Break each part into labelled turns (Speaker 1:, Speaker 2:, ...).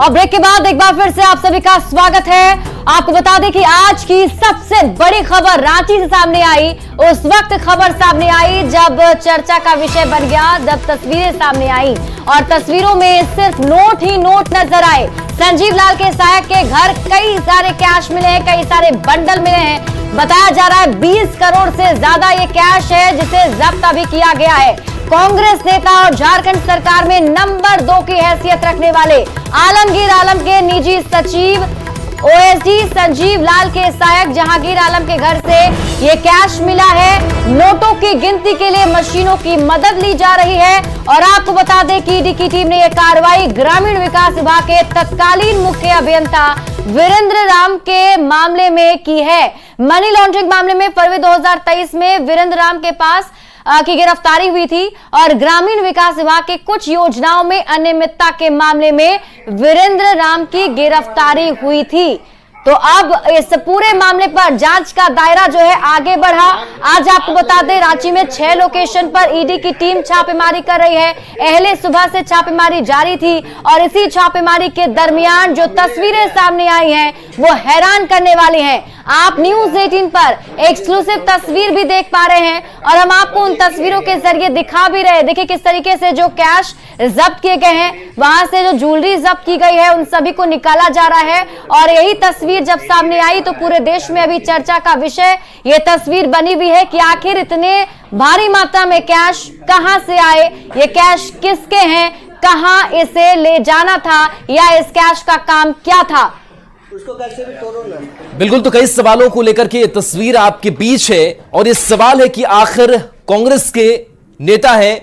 Speaker 1: और ब्रेक के बाद एक बार फिर से आप सभी का स्वागत है। आपको बता दें कि आज की सबसे बड़ी खबर रांची से सामने आई। उस वक्त खबर सामने आई जब चर्चा का विषय बन गया, जब तस्वीरें सामने आई और तस्वीरों में सिर्फ नोट ही नोट नजर आए। संजीव लाल के सहायक के घर कई सारे कैश मिले हैं, कई सारे बंडल मिले हैं। बताया जा रहा है 20 करोड़ से ज्यादा ये कैश है जिसे जब्त अभी किया गया है। कांग्रेस नेता और झारखंड सरकार में नंबर 2 की हैसियत रखने वाले आलमगीर आलम के निजी सचिव ओएसडी संजीव लाल के सहायक जहांगीर आलम के घर से ये कैश मिला है। नोटों की गिनती के लिए मशीनों की मदद ली जा रही है। और आपको बता दें कि ईडी की टीम ने यह कार्रवाई ग्रामीण विकास विभाग के तत्कालीन मुख्य अभियंता वीरेंद्र राम के मामले में की है। मनी लॉन्ड्रिंग मामले में फरवरी 2023 में वीरेंद्र राम के पास की गिरफ्तारी हुई थी और ग्रामीण विकास विभाग के कुछ योजनाओं में अनियमितता के मामले में वीरेंद्र राम की गिरफ्तारी हुई थी। तो अब इस पूरे मामले पर जांच का दायरा जो है आगे बढ़ा। आज आपको बता दें रांची में 6 लोकेशन पर ईडी की टीम छापेमारी कर रही है। पहले सुबह से छापेमारी जारी थी और इसी छापेमारी के दरमियान जो तस्वीरें सामने आई हैं वो हैरान करने वाली हैं। आप न्यूज 18 पर एक्सक्लूसिव तस्वीर भी देख पा रहे हैं और हम आपको उन तस्वीरों के जरिए दिखा भी रहे हैं। देखिए किस तरीके से जो कैश जब्त किए गए हैं, वहां से जो ज्वेलरी जब्त की गई है उन सभी को निकाला जा रहा है। और यही तस्वीर जब सामने आई तो पूरे देश में अभी चर्चा का विषय ये तस्वीर बनी हुई है कि आखिर इतने भारी मात्रा में कैश कहां से आए, ये कैश किसके हैं, कहां इसे ले जाना था या इस कैश का काम क्या था।
Speaker 2: उसको कैसे भी तोड़ो ना।
Speaker 3: बिल्कुल, तो कई सवालों को लेकर के ये तस्वीर आपके बीच है और ये सवाल है कि आखिर कांग्रेस के नेता हैं,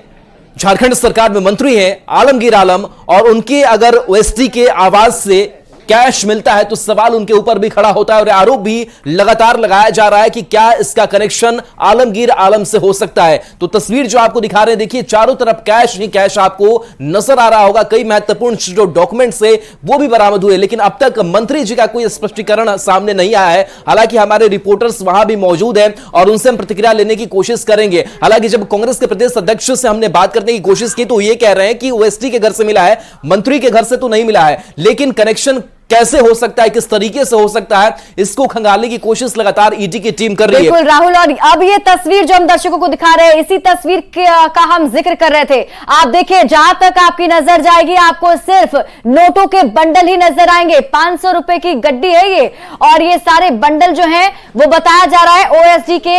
Speaker 3: झारखंड सरकार में मंत्री हैं आलमगीर आलम, और उनके अगर ओएसडी के आवाज से कैश मिलता है तो सवाल उनके ऊपर भी खड़ा होता है और आरोप भी लगातार लगाया जा रहा है कि क्या इसका कनेक्शन आलमगीर आलम से हो सकता है। तो तस्वीर जो आपको दिखा रहे हैं, देखिए चारों तरफ कैश ही कैश आपको नजर आ रहा होगा। कई महत्वपूर्ण जो डॉक्यूमेंट्स है वो भी बरामद हुए, लेकिन अब तक मंत्री जी का कोई स्पष्टीकरण सामने नहीं आया है। हालांकि हमारे रिपोर्टर्स वहां भी मौजूद हैं और उनसे हम प्रतिक्रिया लेने की कोशिश करेंगे। हालांकि जब कांग्रेस के प्रदेश अध्यक्ष से हमने बात करने की कोशिश की तो ये कह रहे हैं कि ओएसडी के घर से मिला है, मंत्री के घर से तो नहीं मिला है, लेकिन कनेक्शन कैसे हो सकता है, किस तरीके से हो सकता है, इसको खंगालने की कोशिश लगातार ईडी की टीम कर रही है।
Speaker 1: बिल्कुल राहुल, और अब ये तस्वीर जो हम दर्शकों को दिखा रहे हैं इसी तस्वीर का हम जिक्र कर रहे थे। आप देखिए जहां तक आपकी नजर जाएगी आपको सिर्फ नोटों के बंडल ही नजर आएंगे। 500 रुपए की गड्डी है ये और ये सारे बंडल जो हैं वो बताया जा रहा है ओएसडी के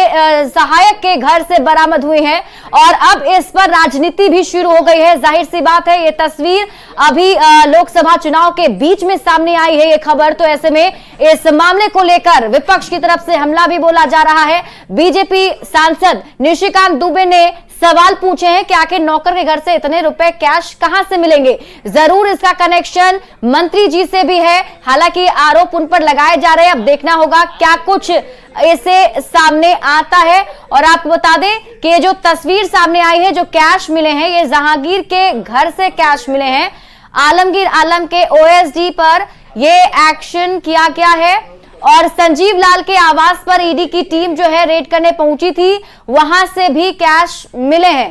Speaker 1: सहायक के घर से बरामद हुए हैं। और अब इस पर राजनीति भी शुरू हो गई है। जाहिर सी बात है ये तस्वीर अभी लोकसभा चुनाव के बीच में सामने आई है ये खबर, तो ऐसे में इस मामले को लेकर विपक्ष की तरफ से हमला भी बोला जा रहा है। बीजेपी सांसद निशिकांत दुबे ने सवाल पूछे हैं कि आखिर नौकर के घर से इतने रुपए कैश कहां से मिलेंगे। जरूर इसका कनेक्शन मंत्री जी से भी है, हालांकि आरोप उन पर लगाए जा रहे हैं। अब देखना होगा क्या कुछ इसे सामने आता है। और आपको बता दें कि ये जो तस्वीर सामने आई है, जो कैश मिले हैं ये जहांगीर के घर से कैश मिले हैं। आलमगीर आलम के ओएसडी पर ये एक्शन किया गया है और संजीव लाल के आवास पर ईडी की टीम जो है रेड करने पहुंची थी, वहां से भी कैश मिले हैं।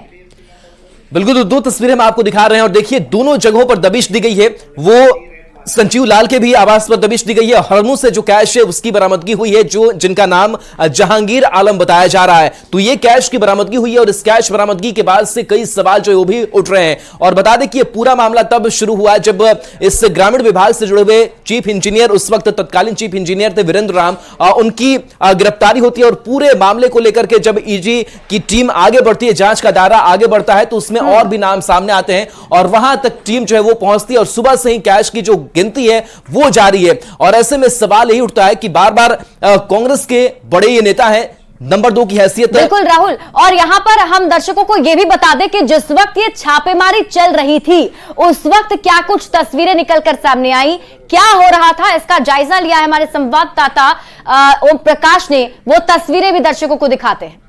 Speaker 3: बिल्कुल, तो 2 तस्वीरें हम आपको दिखा रहे हैं और देखिए दोनों जगहों पर दबिश दी गई है। वो संजीव लाल के भी आवास पर दबिश दी गई है। हरमू से जो कैश है उसकी बरामदगी हुई है, जो जिनका नाम जहांगीर आलम बताया जा रहा है। तो ये कैश की बरामदगी हुई है और इस कैश बरामदगी के बाद से कई सवाल जो है वो भी उठ रहे हैं। और बता दें कि ये पूरा मामला तब शुरू हुआ जब इस ग्रामीण विभाग से जुड़े हुए चीफ इंजीनियर, उस वक्त तत्कालीन चीफ इंजीनियर थे वीरेंद्र राम, उनकी गिरफ्तारी होती है। और पूरे मामले को लेकर के जब ईडी की टीम आगे बढ़ती है, जांच का दायरा आगे बढ़ता है, तो उसमें और भी नाम सामने आते हैं और वहां तक टीम जो है वो पहुंचती है और सुबह से ही कैश की जो गिनती है वो जारी है। और ऐसे में सवाल यही उठता है कि बार बार कांग्रेस के बड़े ये नेता हैं, नंबर 2 की हैसियत है।
Speaker 1: बिल्कुल राहुल, और यहां पर हम दर्शकों को यह भी बता दें कि जिस वक्त ये छापेमारी चल रही थी उस वक्त क्या कुछ तस्वीरें निकलकर सामने आई, क्या हो रहा था, इसका जायजा लिया है हमारे संवाददाता ओम प्रकाश ने। वो तस्वीरें भी दर्शकों को दिखाते हैं।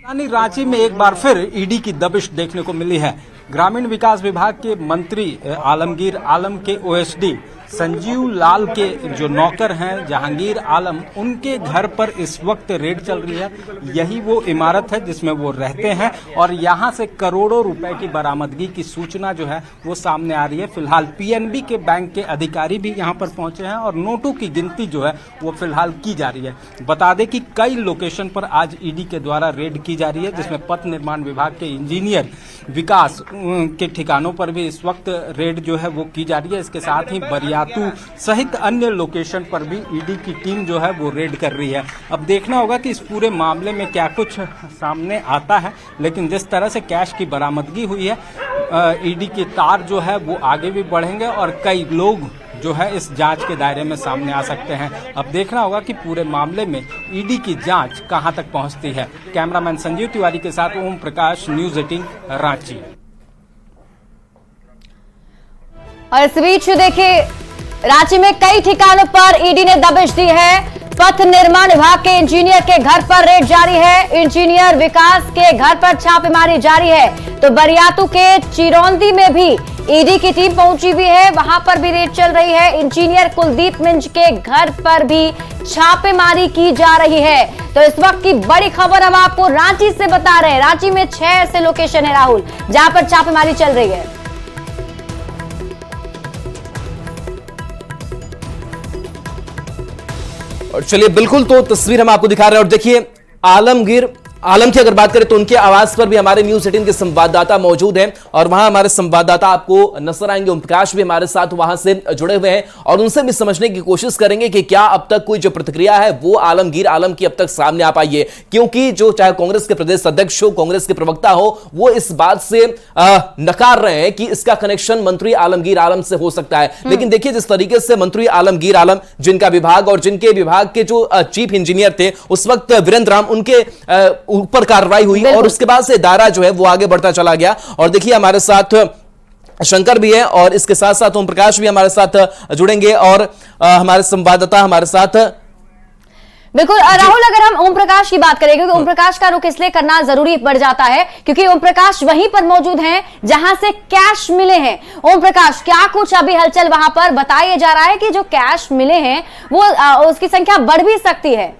Speaker 4: रांची में एक बार फिर ईडी की दबिश देखने को मिली है। ग्रामीण विकास विभाग के मंत्री आलमगीर आलम के ओएसडी संजीव लाल के जो नौकर हैं जहांगीर आलम, उनके घर पर इस वक्त रेड चल रही है। यही वो इमारत है जिसमें वो रहते हैं और यहाँ से करोड़ों रुपए की बरामदगी की सूचना जो है वो सामने आ रही है। फिलहाल पीएनबी के बैंक के अधिकारी भी यहाँ पर पहुंचे हैं और नोटों की गिनती जो है वो फिलहाल की जा रही है। बता दें कि कई लोकेशन पर आज ईडी के द्वारा रेड की जा रही है, जिसमें पथ निर्माण विभाग के इंजीनियर विकास के ठिकानों पर भी इस वक्त रेड जो है वो की जा रही है। इसके साथ ही बरियातू सहित अन्य लोकेशन पर भी ईडी की टीम जो है वो रेड कर रही है। अब देखना होगा कि इस पूरे मामले में क्या कुछ सामने आता है, लेकिन जिस तरह से कैश की बरामदगी हुई है, ईडी के तार जो है वो आगे भी बढ़ेंगे और कई लोग जो है इस जांच के दायरे में सामने आ सकते हैं। अब देखना होगा कि पूरे मामले में ईडी की जांच कहां तक पहुंचती है। कैमरामैन संजीव तिवारी के साथ ओम प्रकाश, न्यूज़ 18 रांची।
Speaker 1: और इस बीच देखिए, रांची में कई ठिकानों पर ईडी ने दबिश दी है। पथ निर्माण विभाग के इंजीनियर के घर पर रेड जारी है। इंजीनियर विकास के घर पर छापेमारी जारी है। तो बरियातू के चिरौंदी में भी ईडी की टीम पहुंची हुई है, वहां पर भी रेड चल रही है। इंजीनियर कुलदीप मिंज के घर पर भी छापेमारी की जा रही है। तो इस वक्त की बड़ी खबर हम आपको रांची से बता रहे हैं। रांची में 6 ऐसे लोकेशन है राहुल, जहां पर छापेमारी चल रही है।
Speaker 3: और चलिए बिल्कुल, तो तस्वीर हम आपको दिखा रहे हैं। और देखिए, आलम की अगर बात करें तो उनके आवास पर भी हमारे न्यूज़ 18 के संवाददाता मौजूद हैं और वहां हमारे संवाददाता आपको नजर आएंगे। ओम प्रकाश भी हमारे साथ वहां से जुड़े हुए हैं और उनसे भी समझने की कोशिश करेंगे कि क्या अब तक कोई जो प्रतिक्रिया है वो आलमगीर आलम की अब तक सामने आ पाई है, क्योंकि जो चाहे कांग्रेस के प्रदेश अध्यक्ष हो, कांग्रेस के प्रवक्ता हो, वो इस बात से नकार रहे हैं कि इसका कनेक्शन मंत्री आलमगीर आलम से हो सकता है। लेकिन देखिए, जिस तरीके से मंत्री आलमगीर आलम, जिनका विभाग और जिनके विभाग के जो चीफ इंजीनियर थे उस वक्त वीरेंद्र राम, उनके ऊपर कार्रवाई हुई और उसके बाद से दायरा जो है वो आगे बढ़ता चला गया। और देखिए, हमारे साथ शंकर भी है और इसके साथ साथ ओम प्रकाश भी हमारे साथ जुड़ेंगे और हमारे संवाददाता हमारे साथ।
Speaker 1: बिल्कुल राहुल, अगर हम ओम प्रकाश की बात करें, क्योंकि ओम प्रकाश का रुख इसलिए करना जरूरी पड़ जाता है क्योंकि ओम प्रकाश वहीं पर मौजूद हैं जहां से कैश मिले हैं। ओम प्रकाश, क्या कुछ अभी हलचल वहां पर बताया जा रहा है कि जो कैश मिले हैं वो उसकी संख्या बढ़ भी सकती है?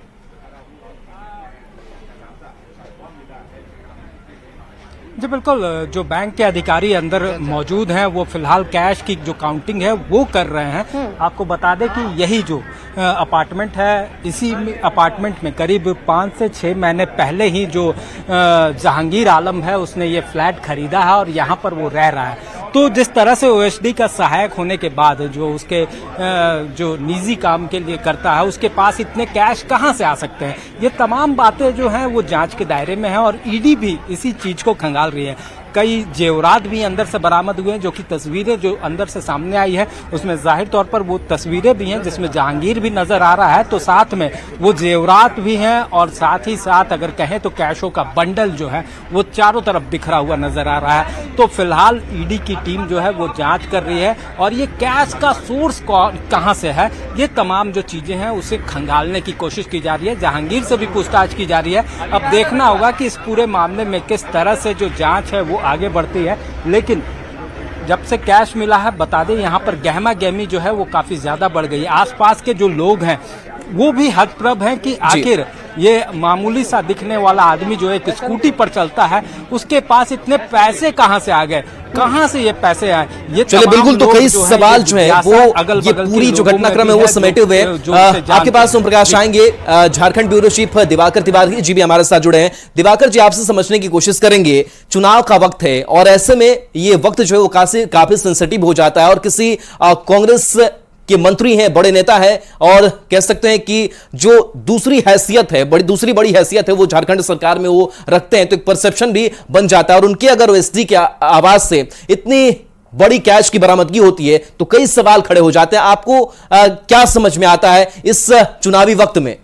Speaker 4: जी बिल्कुल, जो बैंक के अधिकारी अंदर मौजूद हैं वो फिलहाल कैश की जो काउंटिंग है वो कर रहे हैं। आपको बता दें कि यही जो अपार्टमेंट है, इसी अपार्टमेंट में करीब 5 से 6 महीने पहले ही जो जहांगीर आलम है उसने ये फ्लैट खरीदा है और यहाँ पर वो रह रहा है। तो जिस तरह से ओएसडी का सहायक होने के बाद जो उसके जो निजी काम के लिए करता है, उसके पास इतने कैश कहाँ से आ सकते हैं, ये तमाम बातें जो हैं वो जांच के दायरे में है और ईडी भी इसी चीज को खंगाल रही है। कई जेवरात भी अंदर से बरामद हुए हैं, जो कि तस्वीरें जो अंदर से सामने आई है उसमें जाहिर तौर पर वो तस्वीरें भी हैं जिसमें जहांगीर भी नजर आ रहा है, तो साथ में वो जेवरात भी हैं और साथ ही साथ अगर कहें तो कैशों का बंडल जो है वो चारों तरफ बिखरा हुआ नजर आ रहा है। तो फिलहाल ईडी की टीम जो है वो जांच कर रही है और ये कैश का सोर्स कहां से है, ये तमाम जो चीजें हैं उसे खंगालने की कोशिश की जा रही है। जहांगीर से भी पूछताछ की जा रही है। अब देखना होगा कि इस पूरे मामले में किस तरह से जो जांच है वो आगे बढ़ती है। लेकिन जब से कैश मिला है, बता दें यहाँ पर गहमा गहमी जो है वो काफी ज्यादा बढ़ गई है। आसपास के जो लोग हैं वो भी हतप्रभ हैं कि आखिर ये मामूली सा दिखने वाला आदमी जो एक स्कूटी पर चलता है उसके पास इतने पैसे कहां से आ गए, कहां से ये पैसे आए। ये
Speaker 3: चलिए बिल्कुल, तो कई सवाल जो है वो ये पूरी जो घटनाक्रम है वो समेटे हुए आपके पास ओम प्रकाश आएंगे। झारखंड ब्यूरो चीफ दिवाकर तिवारी जी भी हमारे साथ जुड़े हैं। दिवाकर जी, आपसे समझने की कोशिश करेंगे, चुनाव का वक्त है और ऐसे में ये वक्त जो है वो काफी सेंसिटिव हो जाता है और किसी कांग्रेस के मंत्री हैं, बड़े नेता है और कह सकते हैं कि जो दूसरी हैसियत है, दूसरी बड़ी हैसियत है वो झारखंड सरकार में वो रखते हैं, तो एक परसेप्शन भी बन जाता है। और उनके अगर ओएसडी के आवाज से इतनी बड़ी कैश की बरामदगी होती है तो कई सवाल खड़े हो जाते हैं। आपको क्या समझ में आता है इस चुनावी वक्त में?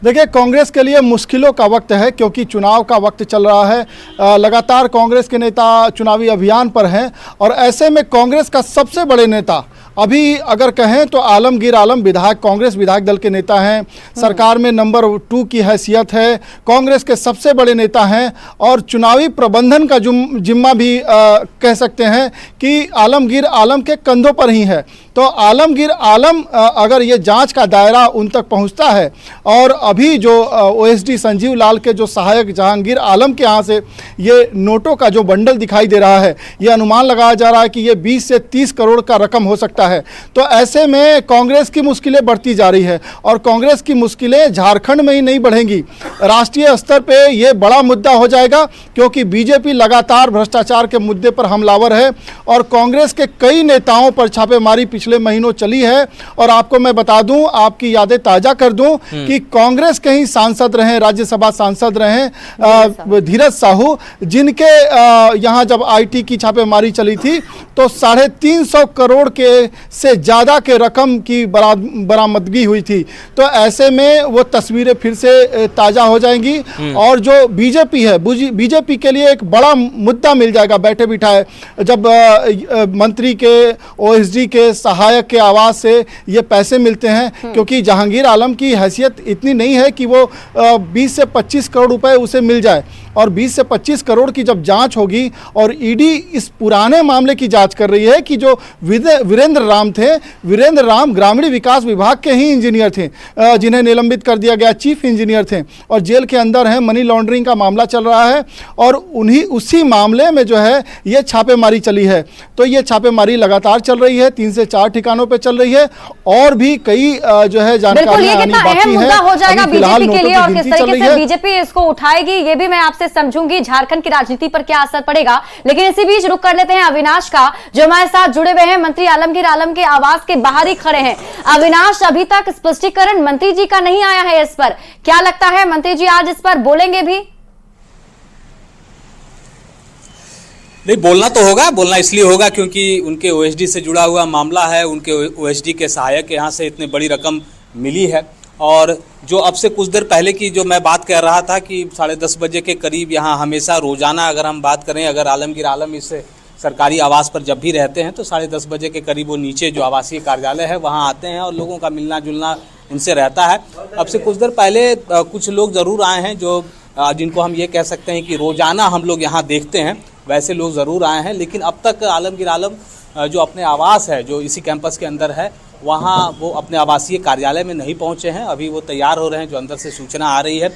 Speaker 5: देखिए, कांग्रेस के लिए मुश्किलों का वक्त है क्योंकि चुनाव का वक्त चल रहा है। लगातार कांग्रेस के नेता चुनावी अभियान पर हैं और ऐसे में कांग्रेस का सबसे बड़े नेता अभी अगर कहें तो आलमगीर आलम विधायक, कांग्रेस विधायक दल के नेता हैं। सरकार में नंबर 2 की हैसियत है, कांग्रेस के सबसे बड़े नेता हैं और चुनावी प्रबंधन का जिम्मा भी कह सकते हैं कि आलमगीर आलम के कंधों पर ही है। तो आलमगीर आलम अगर ये जांच का दायरा उन तक पहुंचता है और अभी जो ओएसडी संजीव लाल के जो सहायक जहांगीर आलम के यहाँ से ये नोटों का जो बंडल दिखाई दे रहा है, ये अनुमान लगाया जा रहा है कि ये 20 से 30 करोड़ का रकम हो सकता है। तो ऐसे में कांग्रेस की मुश्किलें बढ़ती जा रही है और कांग्रेस की मुश्किलें झारखंड में ही नहीं बढ़ेंगी, राष्ट्रीय स्तर पे ये बड़ा मुद्दा हो जाएगा क्योंकि बीजेपी लगातार भ्रष्टाचार के मुद्दे पर हमलावर है और कांग्रेस के कई नेताओं पर छापेमारी पिछले महीनों चली है। और आपको मैं बता दूं, आपकी यादें ताजा कर दूं कि कांग्रेस के ही सांसद रहे, राज्यसभा सांसद रहे धीरज साहू, जिनके यहां जब आईटी की छापेमारी चली थी तो 350 करोड़ के से ज्यादा के रकम की बरामदगी हुई थी। तो ऐसे में वो तस्वीरें फिर से ताजा हो जाएंगी और जो बीजेपी है, बीजेपी के लिए एक बड़ा मुद्दा मिल जाएगा बैठे बिठाए, जब मंत्री के ओएसडी के सहायक के आवाज से ये पैसे मिलते हैं, क्योंकि जहांगीर आलम की हैसियत इतनी नहीं है कि वो 20 से 25 करोड़ रुपए उसे मिल जाए। और 20 से 25 करोड़ की जब जांच होगी और ईडी इस पुराने मामले की जांच कर रही है कि जो वीरेंद्र राम थे, वीरेंद्र राम ग्रामीण विकास विभाग के ही इंजीनियर थे, जिन्हें निलंबित कर दिया गया, चीफ इंजीनियर थे और जेल के अंदर हैं। मनी लॉन्ड्रिंग का मामला चल रहा है और उसी मामले में जो है ये छापेमारी चली है। तो ये छापेमारी लगातार चल रही है, 3 से 4 ठिकानों पर चल रही है और भी कई जो है जानकारियां आनी बाकी है।
Speaker 1: हो जाएगा बीजेपी के लिए और किस तरीके से बीजेपी इसको उठाएगी, ये भी मैं आपसे समझूंगी। झारखंड की राजनीति पर क्या असर पड़ेगा, लेकिन इसी बीच रुक कर लेते हैं अविनाश का, जो हमारे साथ जुड़े हुए हैं, मंत्री आलमगीर आलम के आवास के बाहर ही खड़े हैं। अविनाश, अभी तक स्पष्टीकरण मंत्री जी का नहीं आया है इस पर, क्या लगता है मंत्री जी आज इस पर बोलेंगे भी?
Speaker 6: नहीं, बोलना तो होगा। बोलना इसलिए होगा क्योंकि उनके ओएसडी से जुड़ा हुआ मामला है, उनके ओएसडी के सहायक के यहाँ से इतनी बड़ी रकम मिली है। और जो अब से कुछ देर पहले की जो मैं बात कर रहा था कि 10:30 बजे के करीब यहाँ हमेशा रोजाना अगर हम बात करें, अगर आलमगीर आलम इस सरकारी आवास पर जब भी रहते हैं तो 10:30 बजे के करीब वो नीचे जो आवासीय कार्यालय है वहाँ आते हैं और लोगों का मिलना जुलना उनसे रहता है। अब से कुछ देर पहले कुछ लोग ज़रूर आए हैं जो जिनको हम ये कह सकते हैं कि रोज़ाना हम लोग यहाँ देखते हैं, वैसे लोग ज़रूर आए हैं। लेकिन अब तक आलमगीर आलम जो अपने आवास है जो इसी कैंपस के अंदर है वहाँ वो अपने आवासीय कार्यालय में नहीं पहुँचे हैं। अभी वो तैयार हो रहे हैं, जो अंदर से सूचना आ रही है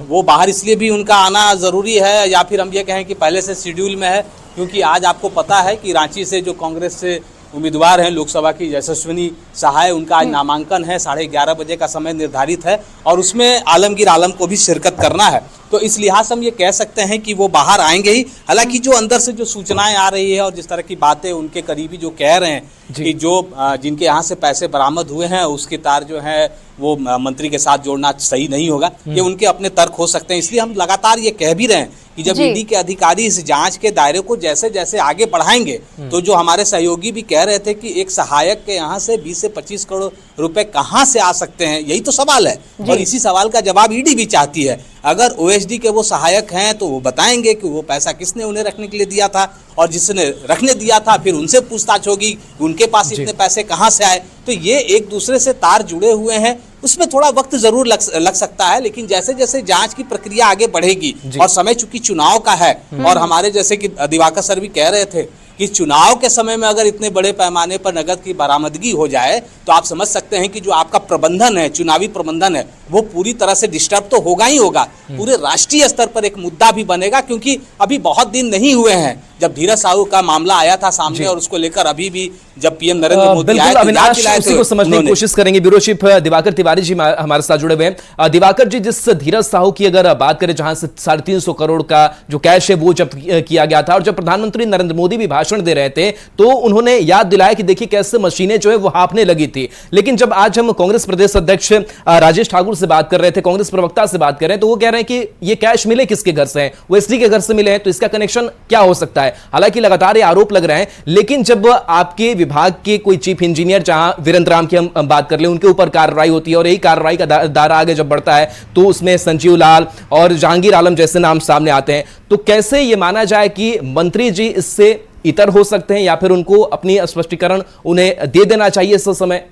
Speaker 6: वो बाहर इसलिए भी उनका आना ज़रूरी है, या फिर हम ये कहें कि पहले से शेड्यूल में है, क्योंकि आज आपको पता है कि रांची से जो कांग्रेस से उम्मीदवार हैं लोकसभा की यशस्विनी सहाय, उनका आज नामांकन है, 11:30 बजे का समय निर्धारित है और उसमें आलमगीर आलम को भी शिरकत करना है। तो इस लिहाज से हम ये कह सकते हैं कि वो बाहर आएंगे ही। हालांकि जो अंदर से जो सूचनाएं आ रही है और जिस तरह की बातें उनके करीबी जो कह रहे हैं कि जो जिनके यहाँ से पैसे बरामद हुए हैं उसके तार जो है वो मंत्री के साथ जोड़ना सही नहीं होगा, ये उनके अपने तर्क हो सकते हैं। इसलिए हम लगातार ये कह भी रहे हैं कि जब ईडी के अधिकारी इस जांच के दायरे को जैसे जैसे आगे बढ़ाएंगे तो जो हमारे सहयोगी भी कह रहे थे कि एक सहायक के यहाँ से 20 से 25 करोड़ रुपए कहाँ से आ सकते हैं, यही तो सवाल है और इसी सवाल का जवाब ईडी भी चाहती है। अगर ओएसडी के वो सहायक हैं तो वो बताएंगे कि वो पैसा किसने उन्हें रखने के लिए दिया था और जिसने रखने दिया था फिर उनसे पूछताछ होगी उनके पास इतने पैसे कहाँ से आए। तो ये एक दूसरे से तार जुड़े हुए हैं, उसमें थोड़ा वक्त जरूर लग सकता है, लेकिन जैसे जैसे जांच की प्रक्रिया आगे बढ़ेगी और समय चूंकि चुनाव का है और हमारे जैसे कि दिवाकर सर भी कह रहे थे कि चुनाव के समय में अगर इतने बड़े पैमाने पर नगद की बरामदगी हो जाए तो आप समझ सकते हैं कि जो आपका प्रबंधन है, चुनावी प्रबंधन है, वो पूरी तरह से डिस्टर्ब तो होगा ही होगा। पूरे राष्ट्रीय स्तर पर एक मुद्दा भी बनेगा, क्योंकि अभी बहुत दिन नहीं हुए हैं जब धीरज साहू का मामला आया था सामने और उसको लेकर अभी भी जब पीएम नरेंद्र मोदी आए
Speaker 3: उसी को समझने की कोशिश करेंगे। ब्यूरो चीफ दिवाकर तिवारी जी हमारे साथ जुड़े हुए हैं। दिवाकर जी, जिस धीरज साहू की अगर बात करें जहां से 350 करोड़ का जो कैश है वो जब्त किया गया था और जब प्रधानमंत्री नरेंद्र मोदी भी भाषण दे रहे थे तो उन्होंने याद दिलाया कि देखिए कैसे मशीनें जो है वो हाँफने लगी थी। लेकिन जब आज हम कांग्रेस प्रदेश अध्यक्ष राजेश ठाकुर ठाकुर से बात कर रहे थे, कांग्रेस प्रवक्ता से बात कर रहे हैं, तो वो कह रहे हैं कि ये कैश मिले किसके घर से हैं, वो एसडी के घर से मिले हैं, तो इसका कनेक्शन क्या हो सकता है। हालांकि लगातार ये आरोप लग रहे हैं, लेकिन जब आपके विभाग के कोई चीफ इंजीनियर, जहां वीरेंद्र राम की हम बात कर ले, उनके ऊपर कार्रवाई होती है और यही कार्रवाई का दायरा आगे जब बढ़ता है तो उसमें संजीव लाल और जहांगीर आलम जैसे नाम सामने आते हैं, तो कैसे ये माना जाए कि मंत्री जी इससे इतर हो सकते हैं या फिर उनको अपनी स्पष्टीकरण उन्हें दे देना चाहिए इस समय?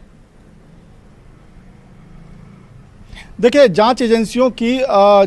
Speaker 5: देखिए, जांच एजेंसियों की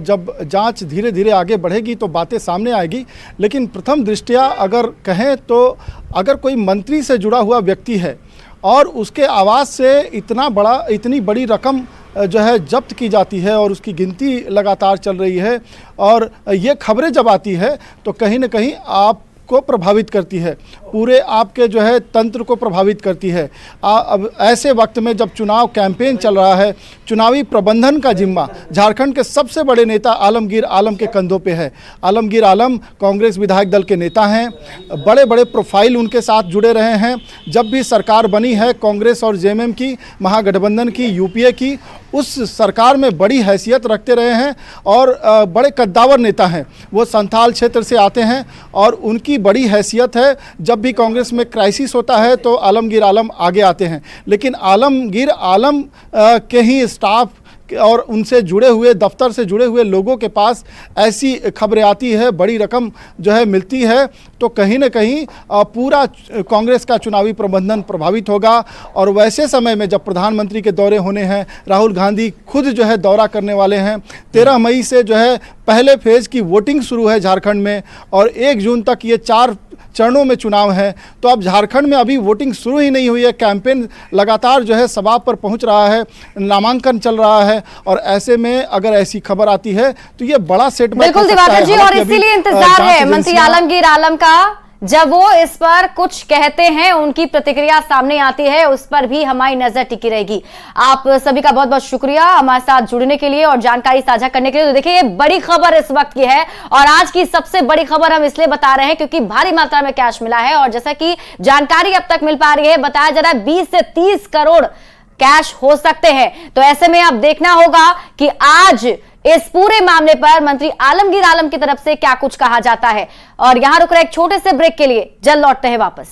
Speaker 5: जब जांच धीरे धीरे आगे बढ़ेगी तो बातें सामने आएगी, लेकिन प्रथम दृष्टया अगर कहें तो अगर कोई मंत्री से जुड़ा हुआ व्यक्ति है और उसके आवास से इतनी बड़ी रकम जो है जब्त की जाती है और उसकी गिनती लगातार चल रही है, और ये खबरें जब आती है तो कहीं ना कहीं आपको प्रभावित करती है, पूरे आपके जो है तंत्र को प्रभावित करती है। अब ऐसे वक्त में जब चुनाव कैंपेन चल रहा है, चुनावी प्रबंधन का जिम्मा झारखंड के सबसे बड़े नेता आलमगीर आलम के कंधों पे है। आलमगीर आलम कांग्रेस विधायक दल के नेता हैं, बड़े बड़े प्रोफाइल उनके साथ जुड़े रहे हैं। जब भी सरकार बनी है कांग्रेस और जेएमएम की, महागठबंधन की, यूपीए की, उस सरकार में बड़ी हैसियत रखते रहे हैं और बड़े कद्दावर नेता हैं। वो संथाल क्षेत्र से आते हैं और उनकी बड़ी हैसियत है। जब भी कांग्रेस में क्राइसिस होता है तो आलमगीर आलम आगे आते हैं, लेकिन आलमगीर आलम के ही स्टाफ और उनसे जुड़े हुए, दफ्तर से जुड़े हुए लोगों के पास ऐसी खबरें आती है, बड़ी रकम जो है मिलती है, तो कहीं ना कहीं पूरा कांग्रेस का चुनावी प्रबंधन प्रभावित होगा। और वैसे समय में जब प्रधानमंत्री के दौरे होने हैं, राहुल गांधी खुद जो है दौरा करने वाले हैं, 13 मई से जो है पहले फेज़ की वोटिंग शुरू है झारखंड में और 1 जून तक ये 4 चरणों में चुनाव है। तो अब झारखंड में अभी वोटिंग शुरू ही नहीं हुई है, कैंपेन लगातार जो है सभा पर पहुंच रहा है, नामांकन चल रहा है, और ऐसे में अगर ऐसी खबर आती है तो ये बड़ा सेटबैक।
Speaker 1: बिल्कुल दिवाकर जी, और इसीलिए इंतजार है मंत्री आलमगीर आलम का, जब वो इस पर कुछ कहते हैं, उनकी प्रतिक्रिया सामने आती है, उस पर भी हमारी नजर टिकी रहेगी। आप सभी का बहुत बहुत शुक्रिया हमारे साथ जुड़ने के लिए और जानकारी साझा करने के लिए। तो देखिए, ये बड़ी खबर इस वक्त की है और आज की सबसे बड़ी खबर हम इसलिए बता रहे हैं क्योंकि भारी मात्रा में कैश मिला है, और जैसा कि जानकारी अब तक मिल पा रही है, बताया जा रहा है 20 से 30 करोड़ कैश हो सकते हैं। तो ऐसे में अब देखना होगा कि आज इस पूरे मामले पर मंत्री आलमगीर आलम की तरफ से क्या कुछ कहा जाता है। और यहां रुक रहे एक छोटे से ब्रेक के लिए, जल्द लौटते हैं वापस।